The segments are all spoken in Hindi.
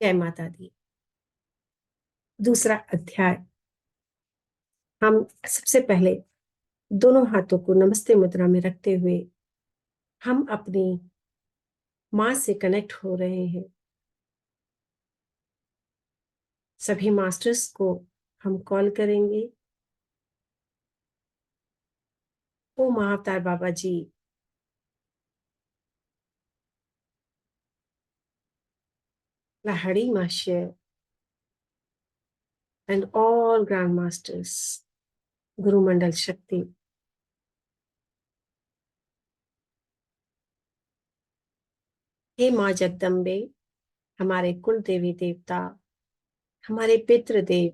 जय माता दी। दूसरा अध्याय। हम सबसे पहले दोनों हाथों को नमस्ते मुद्रा में रखते हुए हम अपनी मां से कनेक्ट हो रहे हैं। सभी मास्टर्स को हम कॉल करेंगे। ओ महाअवतार बाबा जी, Lahari Mahashaya and all Grand Masters, Guru Mandal Shakti, हे माँ जगदम्बे, हमारे कुल देवी देवता, हमारे पितृदेव,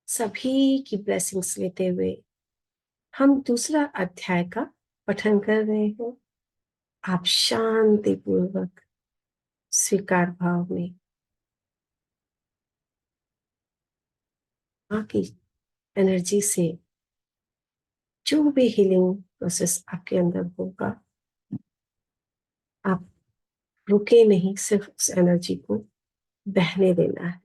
सभी की ब्लेसिंग्स लेते हुए हम दूसरा अध्याय का पठन कर रहे हैं। आप शांति पूर्वक स्वीकार भाव में माँ की एनर्जी से जो भी हीलिंग प्रोसेस आपके अंदर होगा, आप रुके नहीं, सिर्फ उस एनर्जी को बहने देना है।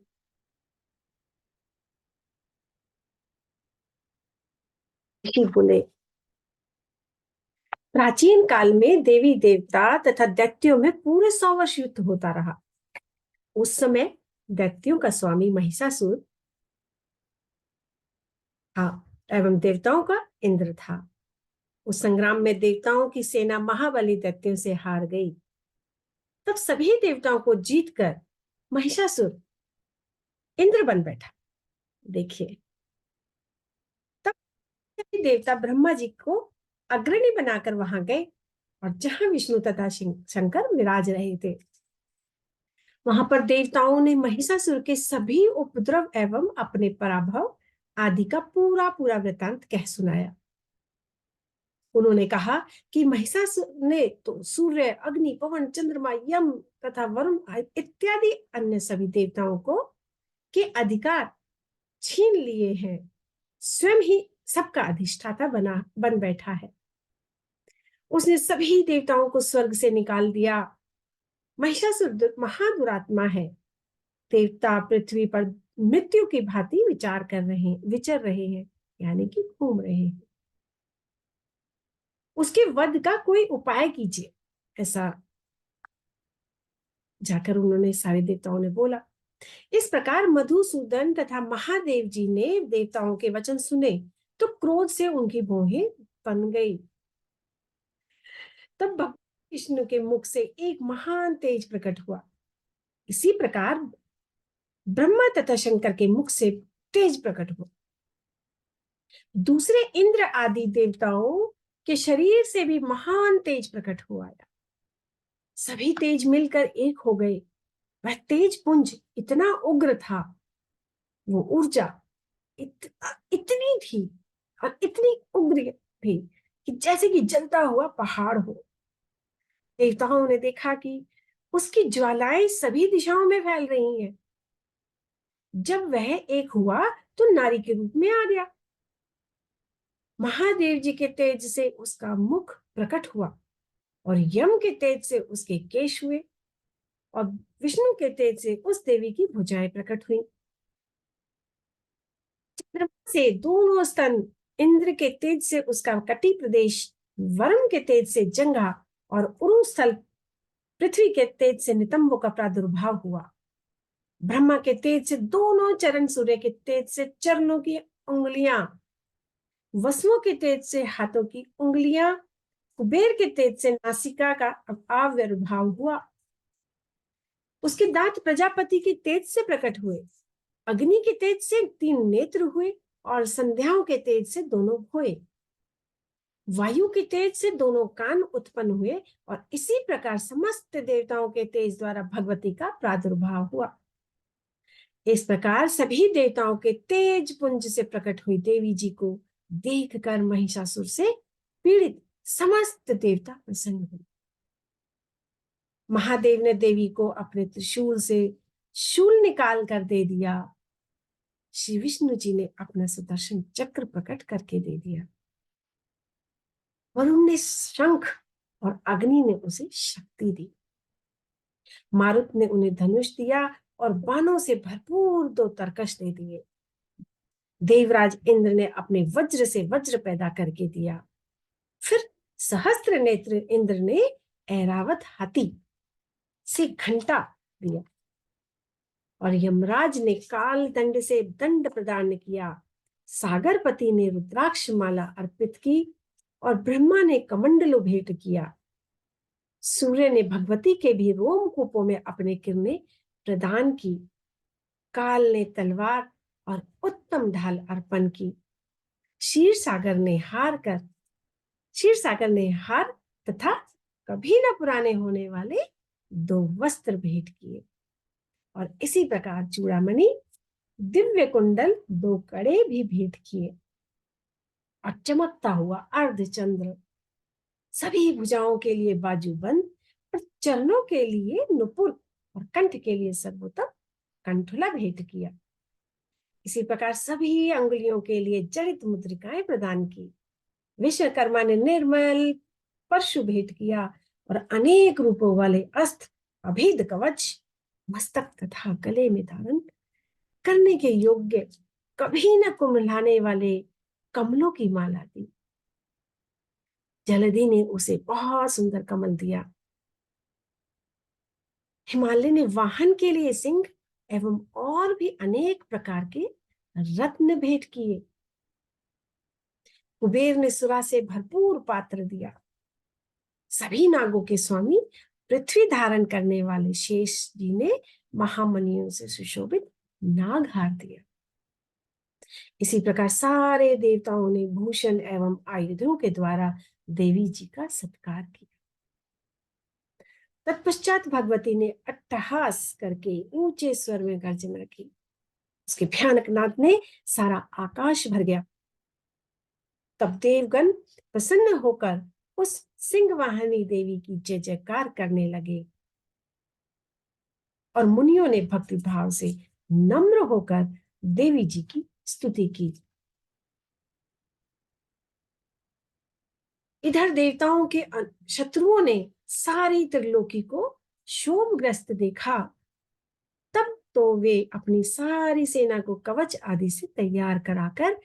ही बोले, प्राचीन काल में देवी देवता तथा दैत्यों में पूरे 100 वर्ष युद्ध होता रहा। उस समय दैत्यों का स्वामी महिषासुर था एवं देवताओं का इंद्र था। उस संग्राम में देवताओं की सेना महाबली दैत्यों से हार गई। तब सभी देवताओं को जीतकर महिषासुर इंद्र बन बैठा। देखिए, तब देवता ब्रह्मा जी को अग्रणी बनाकर वहां गए और जहां विष्णु तथा शंकर विराज रहे थे, वहां पर देवताओं ने महिषासुर के सभी उपद्रव एवं अपने पराभव आदि का पूरा पूरा वृतांत कह सुनाया। उन्होंने कहा कि महिषासुर ने तो सूर्य, अग्नि, पवन, चंद्रमा, यम तथा वरुण इत्यादि अन्य सभी देवताओं को के अधिकार छीन लिए हैं। स्वयं ही सबका अधिष्ठाता बन बैठा है। उसने सभी देवताओं को स्वर्ग से निकाल दिया। महिषासुर महादुरात्मा है। देवता पृथ्वी पर मृत्यु की भांति विचर रहे हैं, यानी कि घूम रहे हैं। उसके वध का कोई उपाय कीजिए, ऐसा जाकर उन्होंने सारे देवताओं ने बोला। इस प्रकार मधुसूदन तथा महादेव जी ने देवताओं के वचन सुने तो क्रोध से उनकी भौहें बन गई। तब भगवान विष्णु के मुख से एक महान तेज प्रकट हुआ। इसी प्रकार ब्रह्मा तथा शंकर के मुख से तेज प्रकट हुआ। दूसरे इंद्र आदि देवताओं के शरीर से भी महान तेज प्रकट हुआ। सभी तेज मिलकर एक हो गए। वह तेज पुंज इतना उग्र था, वो ऊर्जा इतनी थी और इतनी उग्र थी कि जैसे कि जलता हुआ पहाड़ हो। देवताओं ने देखा कि उसकी ज्वालाएं सभी दिशाओं में फैल रही हैं। जब वह एक हुआ तो नारी के रूप में आ गया। महादेव जी के तेज से उसका मुख प्रकट हुआ और यम के तेज से उसके केश हुए और विष्णु के तेज से उस देवी की भुजाएं प्रकट हुई। चंद्रमा से दोनों स्तन, इंद्र के तेज से उसका कटी प्रदेश, वरुण के तेज से जंघा और उरु स्थल, पृथ्वी के तेज से नितंबों का प्रादुर्भाव हुआ। ब्रह्मा के तेज से दोनों चरण, सूर्य के तेज से चरणों की उंगलियां, वसुओं के तेज से हाथों की उंगलियां, कुबेर के तेज से नासिका का आविर्भाव हुआ। उसके दांत प्रजापति के तेज से प्रकट हुए। अग्नि के तेज से 3 नेत्र हुए और संध्याओं के तेज से दोनों हुए। वायु के तेज से दोनों कान उत्पन्न हुए और इसी प्रकार समस्त देवताओं के तेज द्वारा भगवती का प्रादुर्भाव हुआ। इस प्रकार सभी देवताओं के तेज पुंज से प्रकट हुई देवी जी को देखकर महिषासुर से पीड़ित समस्त देवता प्रसन्न हुए। महादेव ने देवी को अपने त्रिशूल से शूल निकाल कर दे दिया। श्री विष्णु जी ने अपना सुदर्शन चक्र प्रकट करके दे दिया। वरुण ने शंख और अग्नि ने उसे शक्ति दी। मारुत ने उन्हें धनुष दिया और बाणों से भरपूर 2 तरकश दे दिए। देवराज इंद्र ने अपने वज्र से वज्र पैदा करके दिया। फिर सहस्त्र नेत्र इंद्र ने ऐरावत हाथी से घंटा दिया और यमराज ने काल दंड से दंड प्रदान किया। सागरपति ने रुद्राक्ष माला अर्पित की और ब्रह्मा ने कमंडलु भेंट किया। सूर्य ने भगवती के भी रोमकूपों में अपने किरणें प्रदान की। काल ने तलवार और उत्तम ढाल अर्पण की। क्षीर सागर ने हार तथा कभी न पुराने होने वाले 2 वस्त्र भेंट किए। और इसी प्रकार चूड़ामणि, दिव्य कुंडल, 2 कड़े भी भेंट किए और चमकता हुआ अर्धचंद्र, सभी भुजाओं के लिए बाजूबंद और चरणों के लिए नुपुर और कंठ के लिए सर्वोत्तम कंठुला भेंट किया। इसी प्रकार सभी अंगुलियों के लिए जड़ित मुद्रिकाएं प्रदान की। विश्वकर्मा ने निर्मल परशु भेंट किया और अनेक रूपों वाले अस्त्र, अभेद कवच, मस्तक तथा गले में धारण करने के योग्य, कभी न कुम्हलाने वाले कमलों की माला दी। जलधि ने उसे बहुत सुंदर कमल दिया। हिमालय ने वाहन के लिए सिंह एवं और भी अनेक प्रकार के रत्न भेंट किए। कुबेर ने सुरा से भरपूर पात्र दिया। सभी नागों के स्वामी पृथ्वी धारण करने वाले शेष जी ने महामणियों से सुशोभित नागहार दिया। इसी प्रकार सारे देवताओं ने भूषण एवं आयुधों के द्वारा देवी जी का सत्कार किया। तत्पश्चात भगवती ने अट्टहास करके ऊंचे स्वर में गर्जना की। उसके भयानक नाद ने सारा आकाश भर गया। तब देवगण प्रसन्न होकर उस सिंहवाहिनी देवी की जय जयकार करने लगे और मुनियों ने भक्ति भाव से नम्र होकर देवी जी की स्तुति की। इधर देवताओं के शत्रुओं ने सारी त्रिलोकी को शोभग्रस्त देखा। तब तो वे अपनी सारी सेना को कवच आदि से तैयार कराकर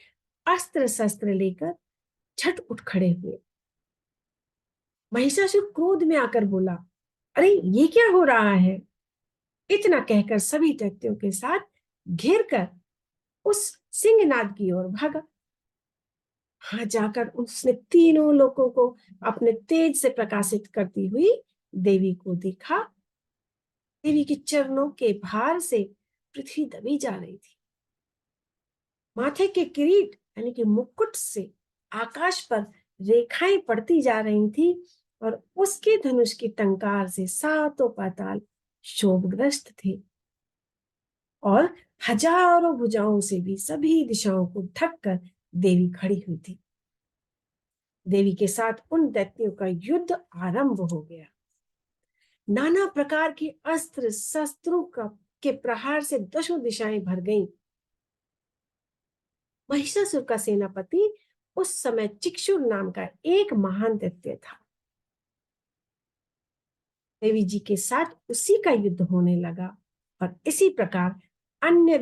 अस्त्र शस्त्र लेकर झट उठ खड़े हुए। महिषासुर क्रोध में आकर बोला, अरे ये क्या हो रहा है? इतना कहकर सभी दैत्यों के साथ घेर कर उस सिंहनाद की ओर भागा। हाँ, जाकर उसने तीनों लोगों को अपने तेज से प्रकाशित करती हुई देवी को देखा। देवी के चरणों के भार से पृथ्वी दबी जा रही थी। माथे के किरीट यानी कि मुकुट से आकाश पर रेखाएं पड़ती जा रही थी और उसके धनुष की टंकार से सातों पाताल शोभग्रस्त थे और हजारों भुजाओं से भी सभी दिशाओं को ढक कर देवी खड़ी हुई थी। देवी के साथ उन दैत्यों का युद्ध आरंभ हो गया। नाना प्रकार के अस्त्र शस्त्रों के प्रहार से दशों दिशाएं भर गईं। महिषासुर का सेनापति उस समय चिक्षुर नाम का एक महान दैत्य था। देवी जी के साथ उसी का युद्ध होने लगा और इसी प्रकार अन्य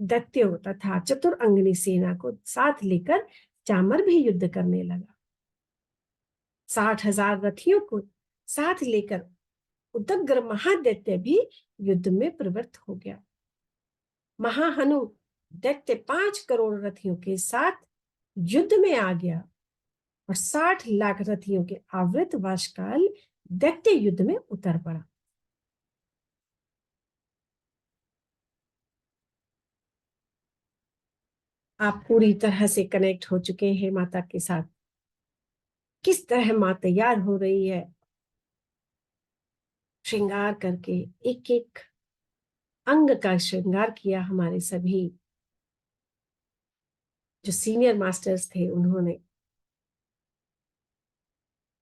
दैत्यों तथा चतुरंगिनी सेना को साथ लेकर चामर भी युद्ध करने लगा। 60,000 रथियों को साथ लेकर उदग्र महादैत्य भी युद्ध में प्रवृत्त हो गया। महाहनु दैत्य 5 करोड़ रथियों के साथ युद्ध में आ गया और 60 लाख रथियों के आवृत वाशकाल दैत्य युद्ध में उतर पड़ा। आप पूरी तरह से कनेक्ट हो चुके हैं माता के साथ। किस तरह मां तैयार हो रही है, श्रृंगार करके एक एक अंग का श्रृंगार किया। हमारे सभी जो सीनियर मास्टर्स थे उन्होंने,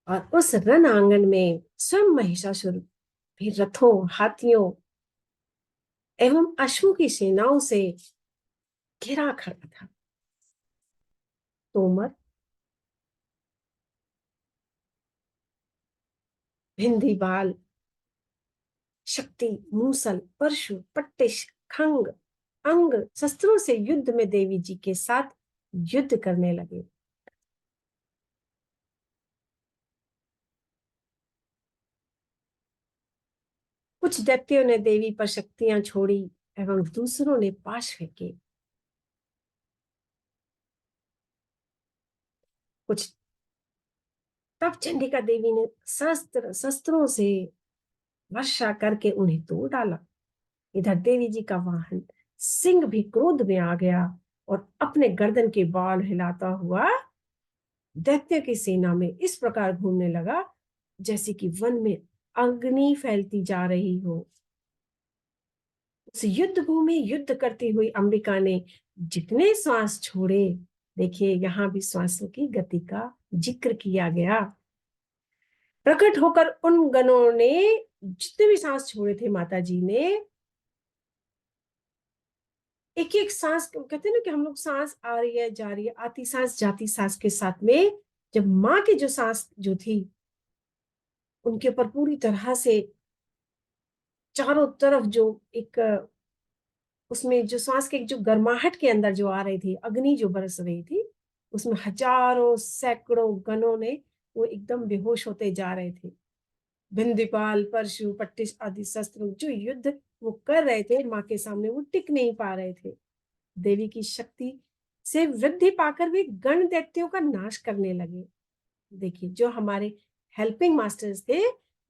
और उस रण आंगन में स्वयं महिषासुर भी रथों, हाथियों एवं अश्वों की सेनाओं से घिरा खड़ा था। तोमर, भिंदी बाल, शक्ति, मूसल, परशु, पट्टिश, खंग, अंग शस्त्रों से युद्ध में देवी जी के साथ युद्ध करने लगे। कुछ दैत्यों ने देवी पर शक्तियां छोड़ी एवं दूसरों ने पाश फेंके। कुछ तब चंडिका देवी ने शस्त्रों से वर्षा करके उन्हें तोड़ डाला। इधर देवी जी का वाहन सिंह भी क्रोध में आ गया और अपने गर्दन के बाल हिलाता हुआ दैत्य की सेना में इस प्रकार घूमने लगा जैसे कि वन में अग्नि फैलती जा रही हो। उस युद्ध भूमि युद्ध करती हुई अंबिका ने जितने श्वास छोड़े, देखिए यहां भी श्वासों की गति का जिक्र किया गया, प्रकट होकर उन गणों ने जितने भी सांस छोड़े थे माता जी ने, एक एक सांस, कहते हैं ना कि हम लोग सांस आ रही है जा रही है, आती सांस जाती सांस के साथ में जब माँ की जो सांस जो थी उनके ऊपर पूरी तरह से चारों तरफ जो एक उसमें जो सांस के जो गर्माहट के अंदर जो आ रही थी, अग्नि जो बरस रही थी, उसमें हजारों सैकड़ों गणों ने वो एकदम बेहोश होते जा रहे थे। भिंदीपाल, परशु, पट्टिश आदि शस्त्र जो युद्ध वो कर रहे थे माँ के सामने, वो टिक नहीं पा रहे थे। देवी की शक्ति से वृद्धि पाकर भी गण दैत्यों का नाश करने लगे। देखिए जो हमारे हेल्पिंग मास्टर्स थे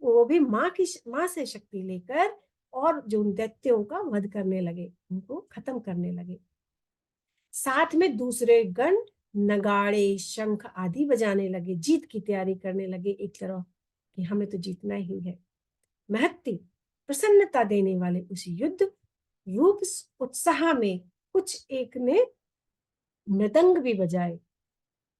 वो भी माँ से शक्ति लेकर और जो उन दैत्यों का वध करने लगे, उनको खत्म करने लगे। साथ में दूसरे गण नगाड़े, शंख आदि बजाने लगे, जीत की तैयारी करने लगे एक तरह कि हमें तो जीतना ही है। महत्ती प्रसन्नता देने वाले उस युद्ध रूप उत्साह में कुछ एक ने मृदंग भी बजाए।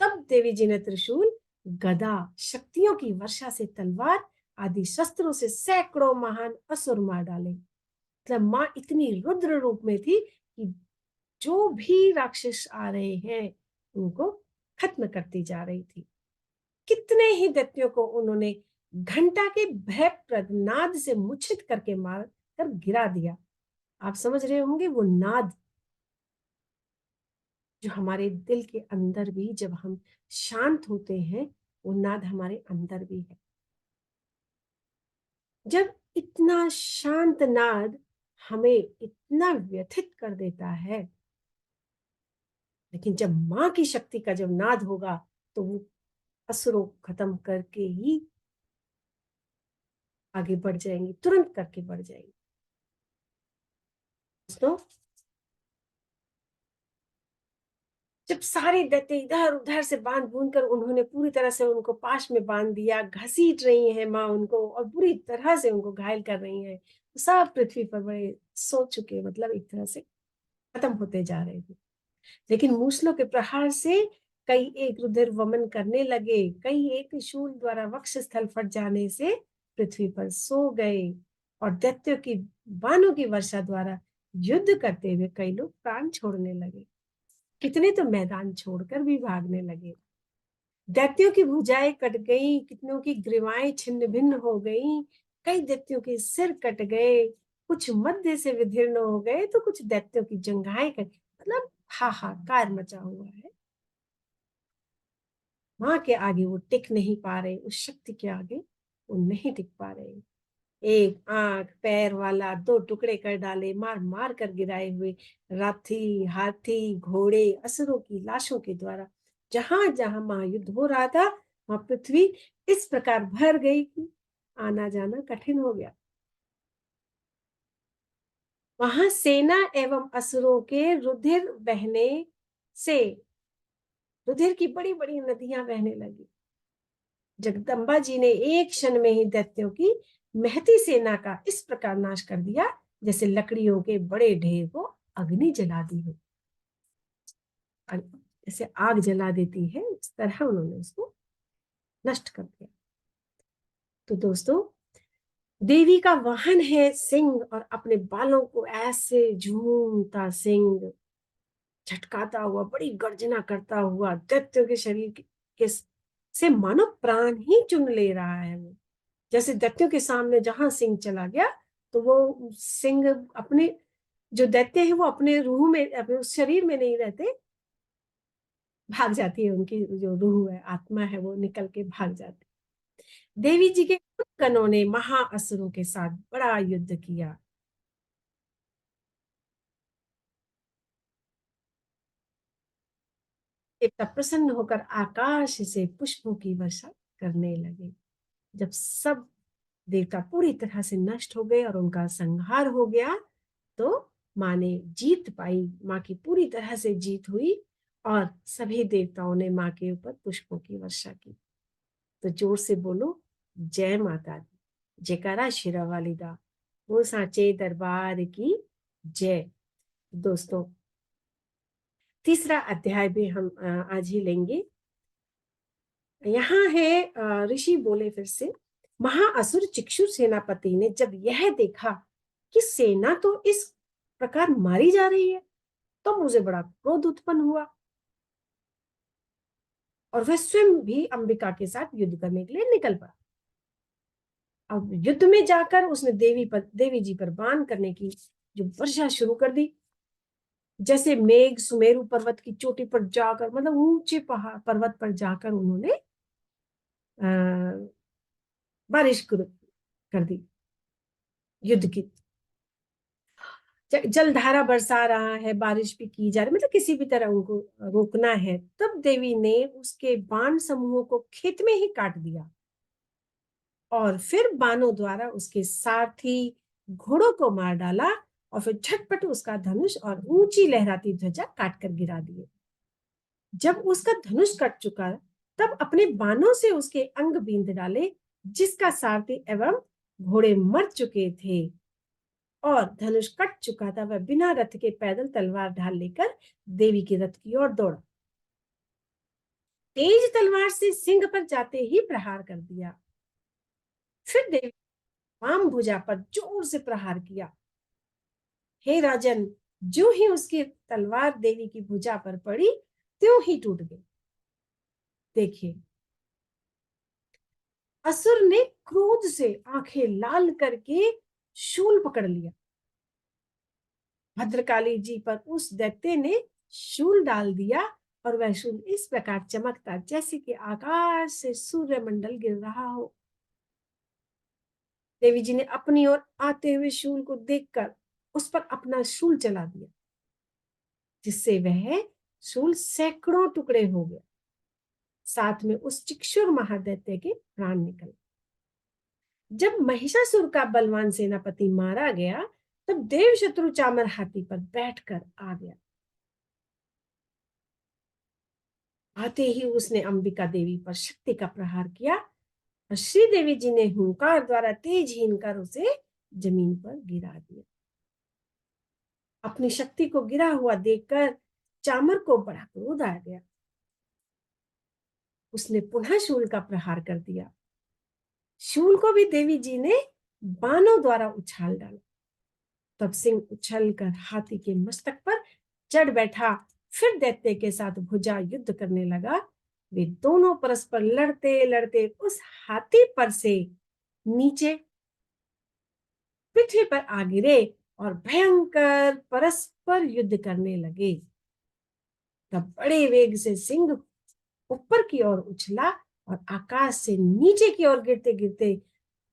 तब देवी जी ने त्रिशूल, गदा, शक्तियों की वर्षा से तलवार आदि शस्त्रों से सैकड़ों महान असुर मार डाले। मतलब माँ इतनी रुद्र रूप में थी कि जो भी राक्षस आ रहे हैं उनको खत्म करती जा रही थी। कितने ही दैत्यों को उन्होंने घंटा के भयप्रद नाद से मूर्छित करके मार कर गिरा दिया। आप समझ रहे होंगे वो नाद जो हमारे दिल के अंदर भी जब हम शांत होते हैं, वो नाद हमारे अंदर भी है। जब इतना शांत नाद हमें इतना व्यथित कर देता है, लेकिन जब माँ की शक्ति का जब नाद होगा तो वो असुरों को खत्म करके ही आगे बढ़ जाएंगी, तुरंत करके बढ़ जाएंगी। दोस्तों जब सारे दैत्य इधर उधर से बांध बूंद कर उन्होंने पूरी तरह से उनको पाश में बांध दिया, घसीट रही है माँ उनको और बुरी तरह से उनको घायल कर रही है, सब पृथ्वी पर बड़े सो चुके, मतलब एक तरह से खत्म होते जा रहे थे। लेकिन मूसलों के प्रहार से कई एक रुधिर वमन करने लगे, कई एक शूल द्वारा वक्ष स्थल फट जाने से पृथ्वी पर सो गए और दैत्यों की बाणों की वर्षा द्वारा युद्ध करते हुए कई लोग प्राण छोड़ने लगे। कितने तो मैदान छोड़कर भी भागने लगे। दैत्यों की भुजाएं कट गई, कितनों की ग्रीवाएं छिन्न भिन्न हो गई, कई दैत्यों के सिर कट गए, कुछ मध्य से विदीर्ण हो गए तो कुछ दैत्यों की जंघाएं कट, मतलब हाहाकार मचा हुआ है। माँ के आगे वो टिक नहीं पा रहे, उस शक्ति के आगे वो नहीं टिक पा रहे। एक आंख पैर वाला दो टुकड़े कर डाले, मार मार कर गिराए हुए रथी, हाथी, घोड़े, असुरों की लाशों के द्वारा जहां जहां महायुद्ध हो रहा था वहां पृथ्वी इस प्रकार भर गई कि आना जाना कठिन हो गया। वहां सेना एवं असुरों के रुधिर बहने से रुधिर की बड़ी बड़ी नदियां बहने लगी। जगदम्बा जी ने एक क्षण में ही दैत्यों की महती सेना का इस प्रकार नाश कर दिया जैसे लकड़ियों के बड़े ढेर को अग्नि जला दी हो, जैसे आग जला देती है उस तरह उन्होंने उसको नष्ट कर दिया। तो दोस्तों देवी का वाहन है सिंह और अपने बालों को ऐसे झूमता सिंह झटकाता हुआ, बड़ी गर्जना करता हुआ दैत्यों के शरीर के से मानो प्राण ही चुन ले रहा है। वो जैसे दैत्यों के सामने जहां सिंह चला गया तो वो सिंह अपने, जो दैत्य है वो अपने रूह में, अपने उस शरीर में नहीं रहते, भाग जाती है, उनकी जो रूह है, आत्मा है, वो निकल के भाग जाती है। देवी जी के उन गणों ने महाअसुरों के साथ बड़ा युद्ध किया। देवता प्रसन्न होकर आकाश से पुष्पों की वर्षा करने लगे। जब सब देवता पूरी तरह से नष्ट हो गए और उनका संहार हो गया, तो माँ ने जीत पाई, माँ की पूरी तरह से जीत हुई, और सभी देवताओं ने माँ के ऊपर पुष्पों की वर्षा की। तो जोर से बोलो, जय माता दी, जयकारा शेरा वाली दा, वो सांचे दरबार की जय। दोस्तों, तीसरा अध्याय भी हम आज ही लेंगे। यहाँ है, ऋषि बोले फिर से, महाअसुर चिक्षुर सेनापति ने जब यह देखा कि सेना तो इस प्रकार मारी जा रही है, तो मुझे बड़ा क्रोध उत्पन्न हुआ, और वह स्वयं भी अंबिका के साथ युद्ध करने के लिए निकल पड़ा। अब युद्ध में जाकर उसने देवी जी पर बाण करने की जो वर्षा शुरू कर दी। जैसे मेघ सुमेरु पर्वत की चोटी पर जाकर, मतलब ऊंचे पहाड़ पर्वत पर जाकर उन्होंने बारिश कर दी युद्ध की। जलधारा बरसा रहा है, बारिश भी की जा रही, मतलब किसी भी तरह उनको रोकना है। तब देवी ने उसके बाण समूहों को खेत में ही काट दिया, और फिर बाणों द्वारा उसके सारथी घोड़ों को मार डाला, और फिर झटपट उसका धनुष और ऊंची लहराती ध्वजा काट कर गिरा दिए। जब उसका धनुष कट चुका, तब अपने बाणों से उसके अंग बींध डाले, जिसका सारथी एवं घोड़े मर चुके थे, और धनुष कट चुका था। वह बिना रथ के पैदल तलवार ढाल लेकर देवी के रथ की ओर दौड़ा। तेज तलवार से सिंह पर जाते ही प्रहार कर दिया। फिर देवी वाम भुजा पर जोर से प्रहार किया। हे राजन, जो ही उसकी तलवार देवी की भुजा पर पड़ी, त्यों ही टूट गई। देखिए, असुर ने क्रोध से आंखें लाल करके शूल पकड़ लिया। भद्रकाली जी पर उस दैत्य ने शूल डाल दिया, और वह शूल इस प्रकार चमकता जैसे कि आकाश से सूर्य मंडल गिर रहा हो। देवी जी ने अपनी ओर आते हुए शूल को देखकर उस पर अपना शूल चला दिया, जिससे वह शूल सैकड़ों टुकड़े हो गया। साथ में उस चिक्षुर महादैत्य के प्राण निकल। जब महिषासुर का बलवान सेनापति मारा गया, तब देव शत्रु चामर हाथी पर बैठकर आ गया। आते ही उसने अंबिका देवी पर शक्ति का प्रहार किया, और श्री देवी जी ने हुंकार द्वारा तेज हीन कर उसे जमीन पर गिरा दिया। अपनी शक्ति को गिरा हुआ देखकर चामर को बड़ा क्रोध आ गया। उसने पुनः शूल का प्रहार कर दिया। शूल को भी देवी जी ने बाणों द्वारा उछाल डाला। तब सिंह उछल कर हाथी के मस्तक पर चढ़ बैठा, फिर दैत्य के साथ भुजा युद्ध करने लगा। वे दोनों परस्पर लड़ते लड़ते उस हाथी पर से नीचे पृथ्वी पर आ गिरे, और भयंकर परस्पर युद्ध करने लगे। तब बड़े वेग से सिंह ऊपर की ओर उछला, और आकाश से नीचे की ओर गिरते गिरते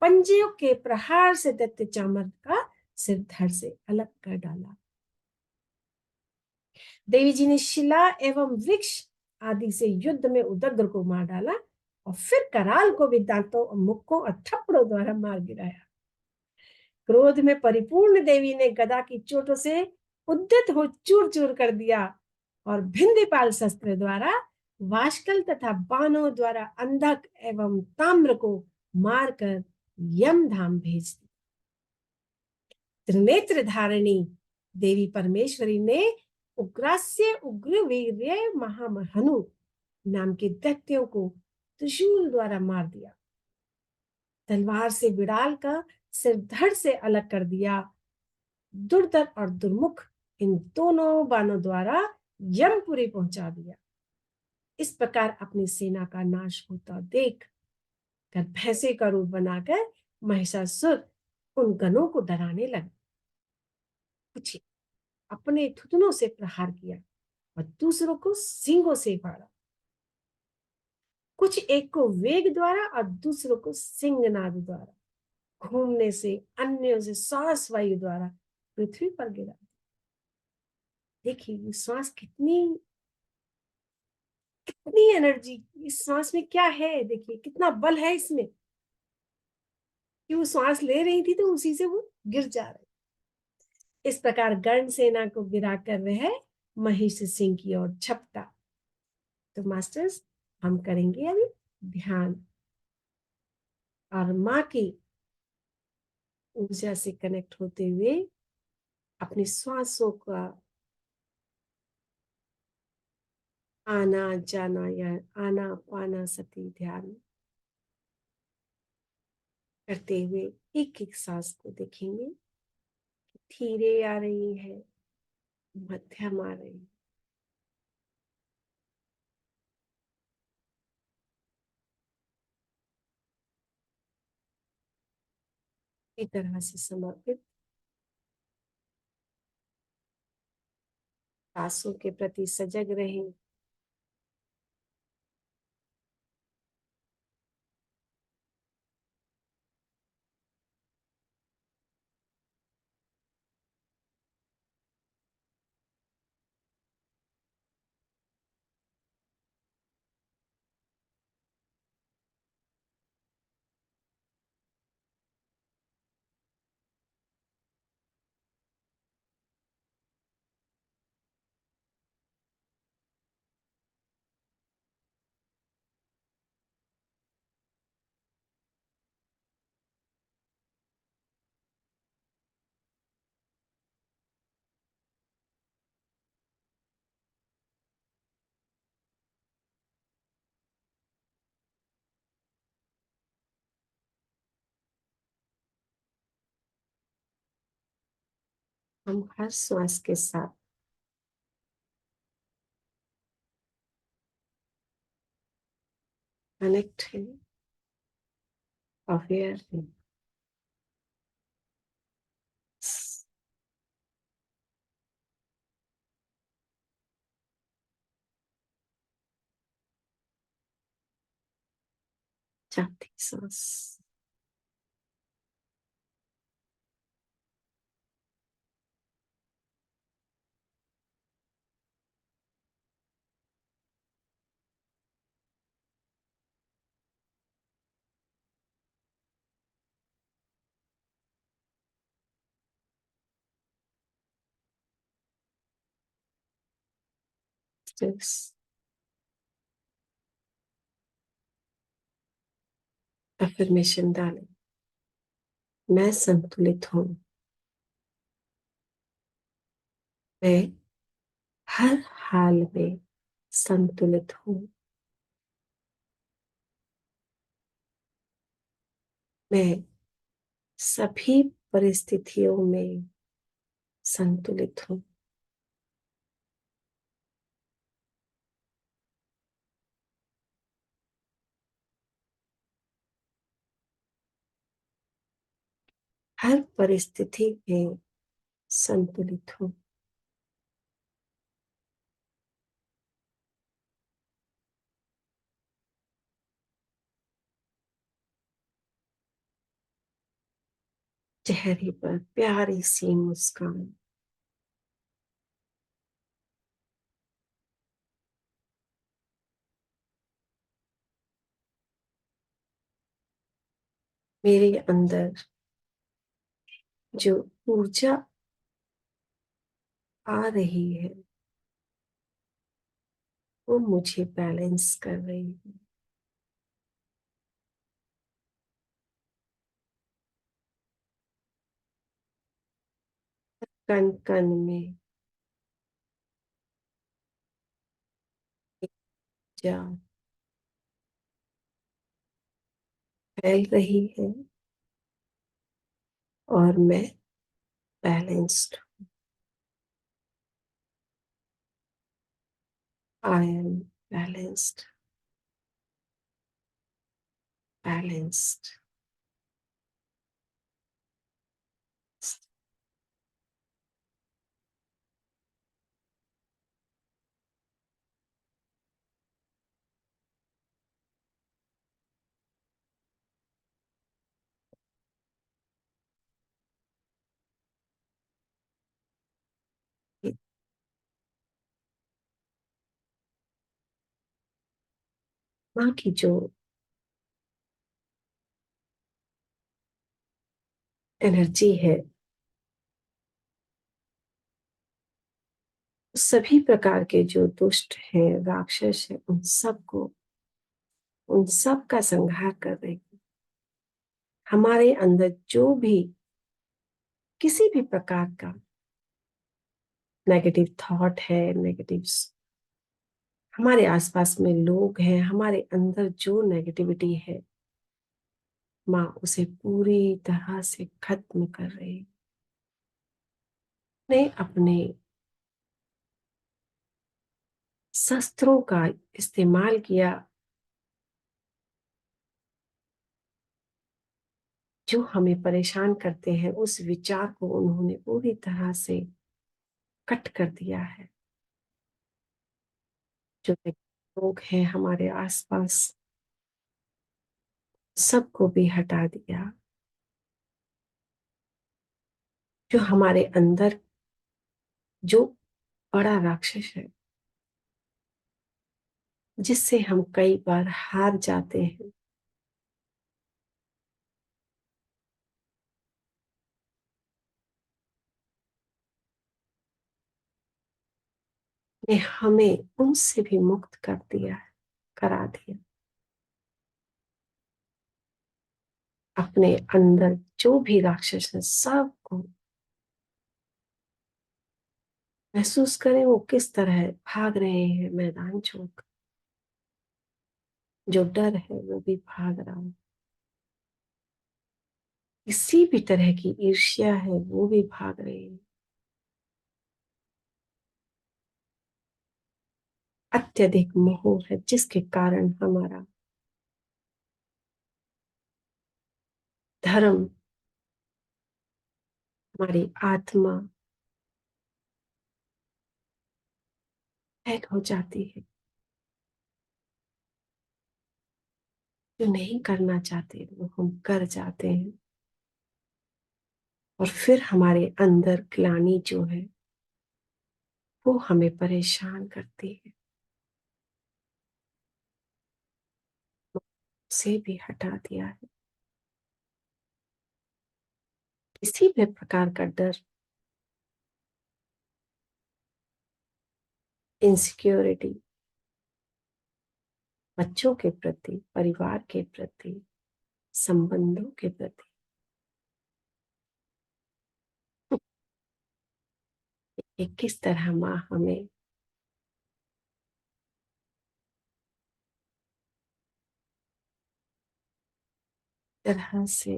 पंजों के प्रहार से दैत्य चामर का सिर धड़ से अलग कर डाला। देवी जी ने शिला एवं वृक्ष आदि से युद्ध में उदग्र को मार डाला, और फिर कराल को भी दांतों और मुक्कों और थप्पड़ों द्वारा मार गिराया। क्रोध में परिपूर्ण देवी ने गदा की चोटों से उद्यत हो चूर चूर कर दिया, और भिंदीपाल शस्त्र द्वारा वाशकल तथा बाणों द्वारा अंधक एवं ताम्र को मारकर यम धाम भेज दी। त्रिनेत्र धारिणी देवी परमेश्वरी ने उग्रास्य उग्र वीर्य महामहनु नाम के दैत्यों को त्रिशूल द्वारा मार दिया। तलवार से विड़ाल का सिर धड़ से अलग कर दिया। दुर्धर और दुर्मुख इन दोनों बाणों द्वारा यमपुरी पहुंचा दिया। इस प्रकार अपनी सेना का नाश होता देख कर भैंसे का रूप बनाकर महिषासुर उन गनों को डराने लगा। कुछ अपने थुथनों से प्रहार किया और दूसरों को सींगों से फाड़ा। कुछ एक को वेग द्वारा और दूसरों को सिंहनाद द्वारा घूमने से, अन्यों से श्वास वायु द्वारा पृथ्वी पर गिरा। देखिए ये श्वास कितनी कितनी एनर्जी, इस श्वास में क्या है, देखिए कितना बल है इसमें कि वो श्वास ले रही थी तो उसी से वो गिर जा रही। इस प्रकार गर्ण सेना को गिरा कर वह महिष सिंह की ओर झपटा। तो मास्टर्स हम करेंगे अभी ध्यान और माँ की ऊर्जा से कनेक्ट होते हुए अपनी श्वासों का आना जाना या आना पाना सती ध्यान करते हुए एक एक सांस को देखेंगे। धीरे आ रही है, मध्यम आ रही है। इस तरह से समर्पित सांसों के प्रति सजग रहें। हम हर श्वास के साथ कनेक्ट है, अवेयर है। चौथी सांस, अफर्मेशन डालें। मैं संतुलित हूँ। मैं हर हाल में संतुलित हूँ। मैं सभी परिस्थितियों में संतुलित हूँ। हर परिस्थिति में संतुलित हूँ। चेहरे पर प्यारी सी मुस्कान। मेरे अंदर जो ऊर्जा आ रही है वो मुझे बैलेंस कर रही है। कण कण में ऊर्जा फैल रही है और मैं balanced. I am balanced, balanced. माँ की जो एनर्जी है, सभी प्रकार के जो दुष्ट हैं, राक्षस है, उन सब का संहार कर रही है। हमारे अंदर जो भी किसी भी प्रकार का नेगेटिव थॉट है, नेगेटिव, हमारे आसपास में लोग हैं, हमारे अंदर जो नेगेटिविटी है, माँ उसे पूरी तरह से खत्म कर रही है। ने अपने शस्त्रों का इस्तेमाल किया, जो हमें परेशान करते हैं, उस विचार को उन्होंने पूरी तरह से कट कर दिया है। जो लोग हैं हमारे आसपास, सबको भी हटा दिया। जो हमारे अंदर जो बड़ा राक्षस है, जिससे हम कई बार हार जाते हैं, ने हमें उनसे भी मुक्त कर दिया है, करा दिया। अपने अंदर जो भी राक्षस है, सबको महसूस करें वो किस तरह भाग रहे हैं मैदान छोड़कर। जो डर है वो भी भाग रहा है, किसी भी तरह की ईर्ष्या है वो भी भाग रही है। अत्यधिक मोह है जिसके कारण हमारा धर्म, हमारी आत्मा हैक हो जाती है। जो नहीं करना चाहते वो हम कर जाते हैं, और फिर हमारे अंदर ग्लानि जो है वो हमें परेशान करती है। उसे भी हटा दिया है। किसी भी प्रकार का डर, इनसिक्योरिटी, बच्चों के प्रति, परिवार के प्रति, संबंधों के प्रति, ये किस तरह माँ हमें तरह से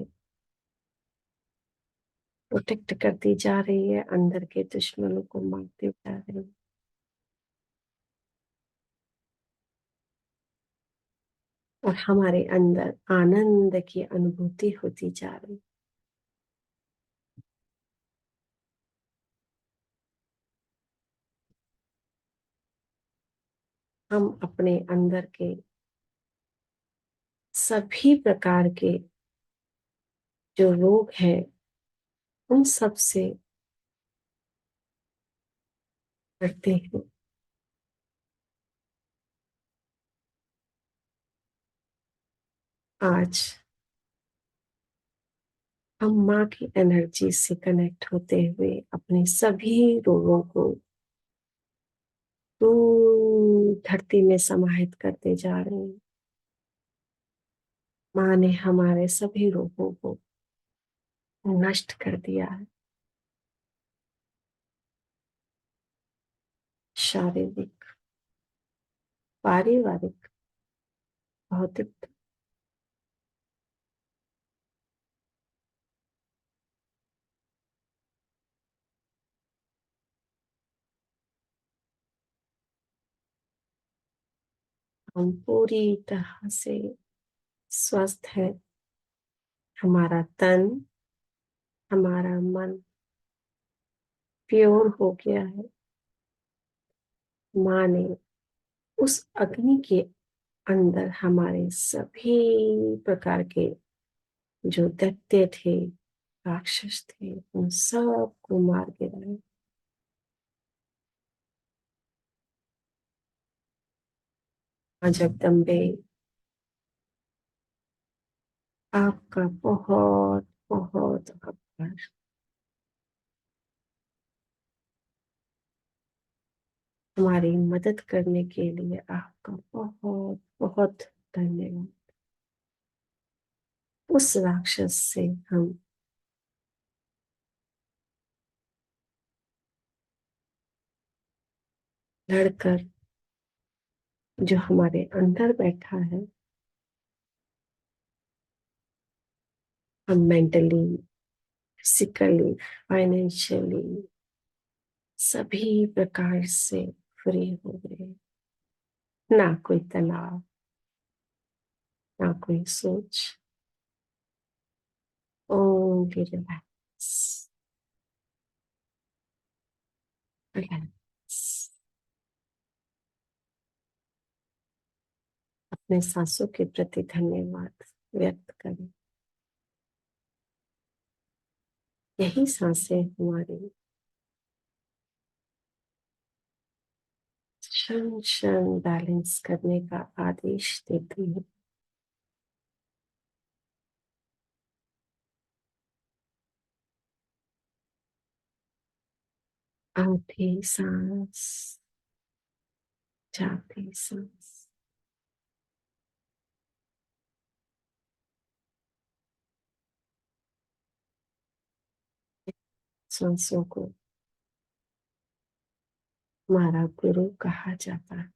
प्रोटेक्ट करती जा रही है, अंदर के दुश्मनों को मारती जा रही है। और हमारे अंदर आनंद की अनुभूति होती जा रही है। हम अपने अंदर के सभी प्रकार के जो रोग हैं, उन सब से लड़ते हैं। आज हम माँ की एनर्जी से कनेक्ट होते हुए अपने सभी रोगों को धरती में समाहित करते जा रहे हैं। माँ ने हमारे सभी रोगों को नष्ट कर दिया है। शारीरिक, पारिवारिक, भौतिक, हम पूरी तरह से स्वस्थ है। हमारा तन, हमारा मन प्योर हो गया है। माँ ने उस अग्नि के अंदर हमारे सभी प्रकार के जो दैत्य थे, राक्षस थे, उन सब को मार गिराया। माँ जगदम्बे आपका बहुत बहुत आभार। हमारी मदद करने के लिए आपका बहुत बहुत धन्यवाद। उस राक्षस से हम लड़कर, जो हमारे अंदर बैठा है, हम मेंटली, फिजिकली, फाइनेंशियली सभी प्रकार से फ्री हो गए। ना कोई तनाव, ना कोई सोच। Only relax, relax. अपने सांसों के प्रति धन्यवाद व्यक्त करें। यही सांसें हमारी क्षण क्षण बैलेंस करने का आदेश देती है। आधी सांस, जाती सांस, सांसों को हमारा गुरु कहा जाता है।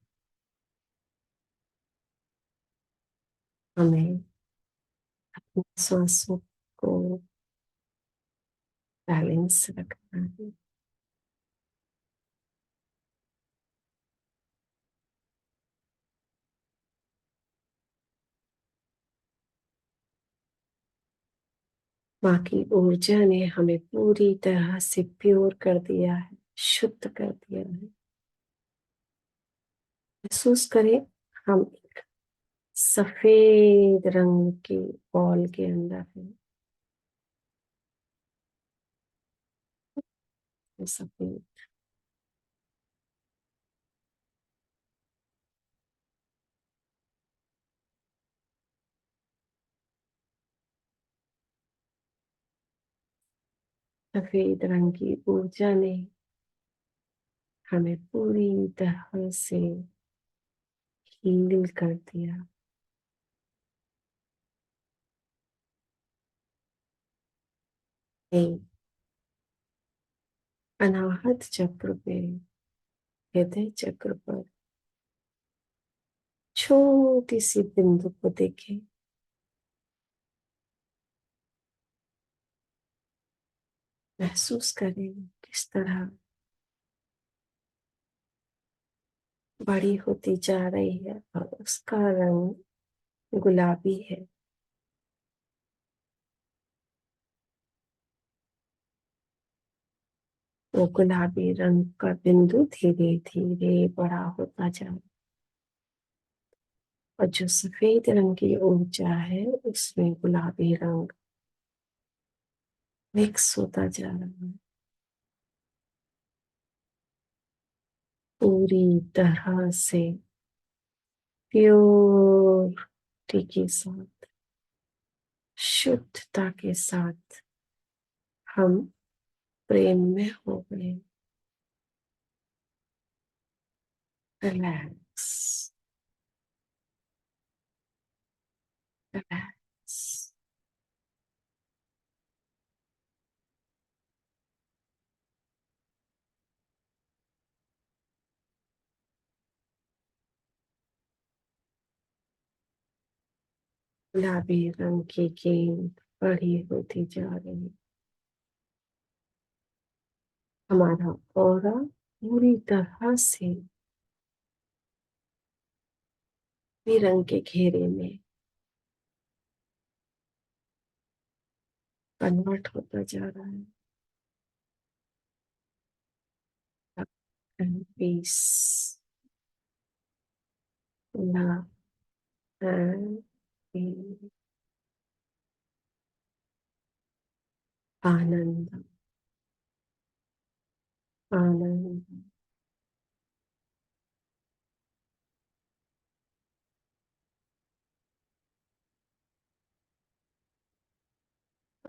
हमें अपनी सांसों को बैलेंस रखना है। माँ की ऊर्जा ने हमें पूरी तरह से प्योर कर दिया है, शुद्ध कर दिया है। महसूस करें, हम एक सफेद रंग के बॉल के अंदर है। सफेद, सफेद रंग की ऊर्जा ने हमें पूरी तरह से हील कर दिया। एक अनाहत चक्र पे, हृदय चक्र पर छोटी सी बिंदु को देखें। महसूस करें किस तरह बड़ी होती जा रही है और उसका रंग गुलाबी है। वो गुलाबी रंग का बिंदु धीरे धीरे बड़ा होता जा रहा है और जो सफेद रंग की ऊर्जा है उसमें गुलाबी रंग मिक्स होता जा रहा है पूरी तरह से प्योरिटी के साथ, शुद्धता के साथ हम प्रेम में हो गए। Relax, relax. गुलाबी रंग की गेंद बड़ी होती जा रही है। हमारा ऑरा पूरी तरह से रंग के घेरे में कन्वर्ट होता जा रहा है। एंड पीस, लव एंड आनंद, आनंद।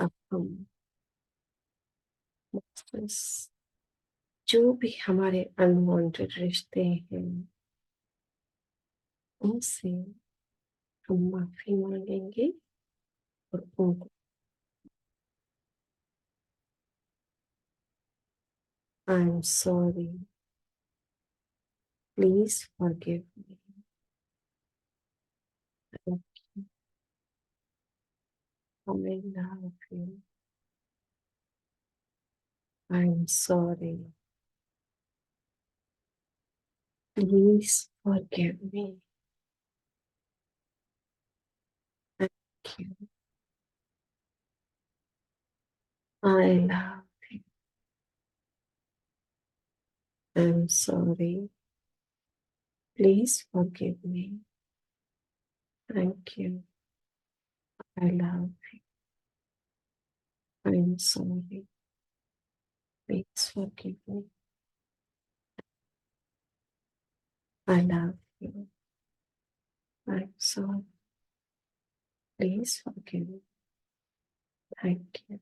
अब हम बस जो भी हमारे अनवांटेड रिश्ते हैं उनसे हम माफी मांगेंगे और उनको I am sorry, please forgive me, I love you, I am sorry, please forgive me, thank you, I love, I am sorry, please forgive me, thank you, I love, I am sorry, please forgive me, I love you, I am sorry, please forgive me, thank you,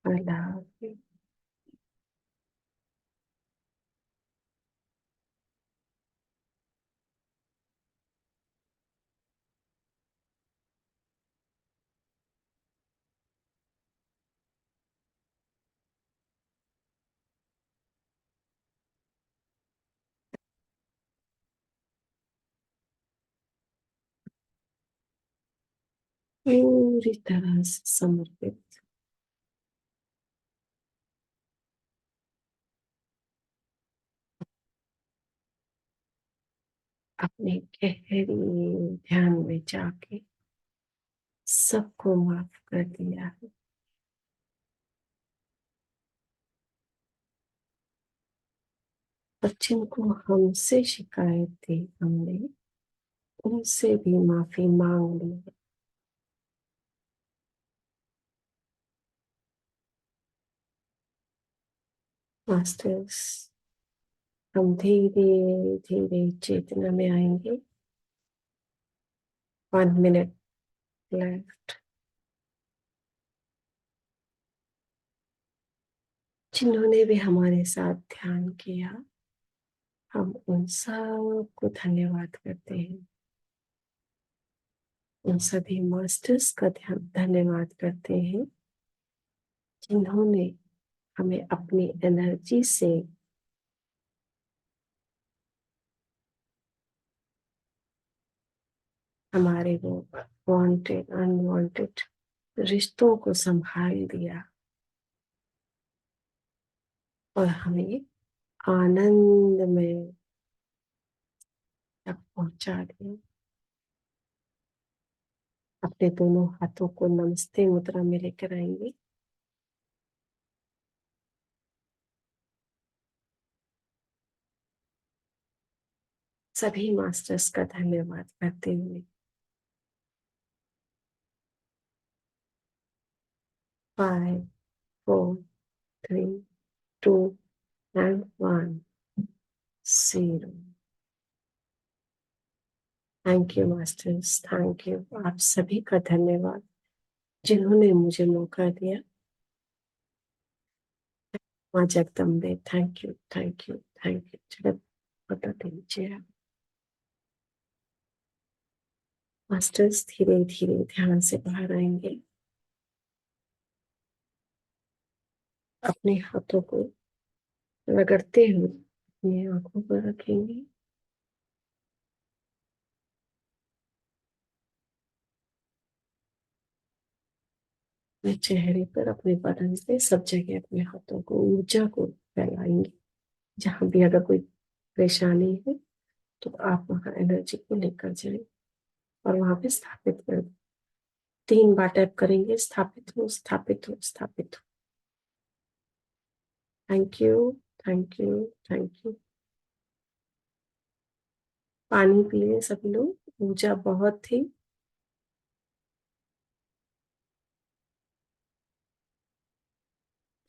I love you. पूरी तरह से समर्पित अपने गहरी ध्यान में जाके सबको माफ कर दिया है और जिनको हमसे शिकायत थी हमने उनसे भी माफी मांग ली है। मास्टर्स, हम धीरे धीरे चेतना में आएंगे। 1 मिनट लेफ्ट। जिन्होंने भी हमारे साथ ध्यान किया हम उन सबको धन्यवाद करते हैं। उन सभी मास्टर्स का धन्यवाद करते हैं जिन्होंने हमें अपनी एनर्जी से हमारे वो वांटेड अनवांटेड रिश्तों को संभाल दिया और हमें आनंद में तक पहुंचा दिया। अपने दोनों हाथों को नमस्ते मुद्रा में लेकर आएंगे। सभी मास्टर्स का धन्यवाद करते हुए 5 4 3 2 and 1 0। Thank you masters, thank you. आप सभी का धन्यवाद जिन्होंने मुझे मौका दिया। माँ Jagdambe, thank you, thank you, thank you. जगत बता दीजिए मास्टर्स धीरे धीरे ध्यान से बाहर आएंगे। अपने हाथों को रगड़ते हुए अपनी आंखों पर रखेंगे। अपने चेहरे पर, अपने बदन पे, सब जगह अपने हाथों को, ऊर्जा को फैलाएंगे। जहां भी अगर कोई परेशानी है तो आप वहां एनर्जी को लेकर जाएं और वहां पे स्थापित कर दें। 3 बार टैप करेंगे। स्थापित हो, स्थापित हो, स्थापित हो। Thank you, thank you, thank you. पानी पिए सभी लोग, ऊर्जा बहुत थी।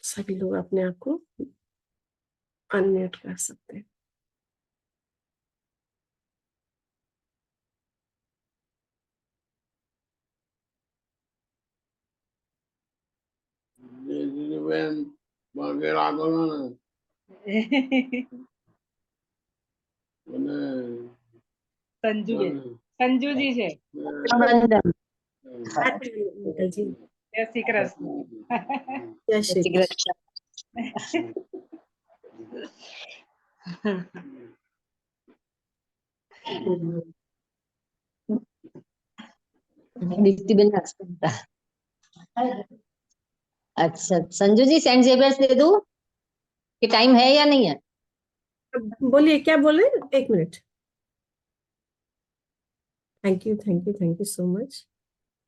सभी लोग अपने आप को अनम्यूट कर सकते हैं। બેન વાગે રાખવાનો ને અને સંજુબેન, સંજુજી છે. અંકલજી જય શ્રી કૃષ્ણ. જય શ્રી કૃષ્ણ. दीप्तिबेन अच्छा संजू जी सेंट जेवियर्स दे दूं कि टाइम है या नहीं है? बोलिए क्या बोले, एक minute. Thank you so much.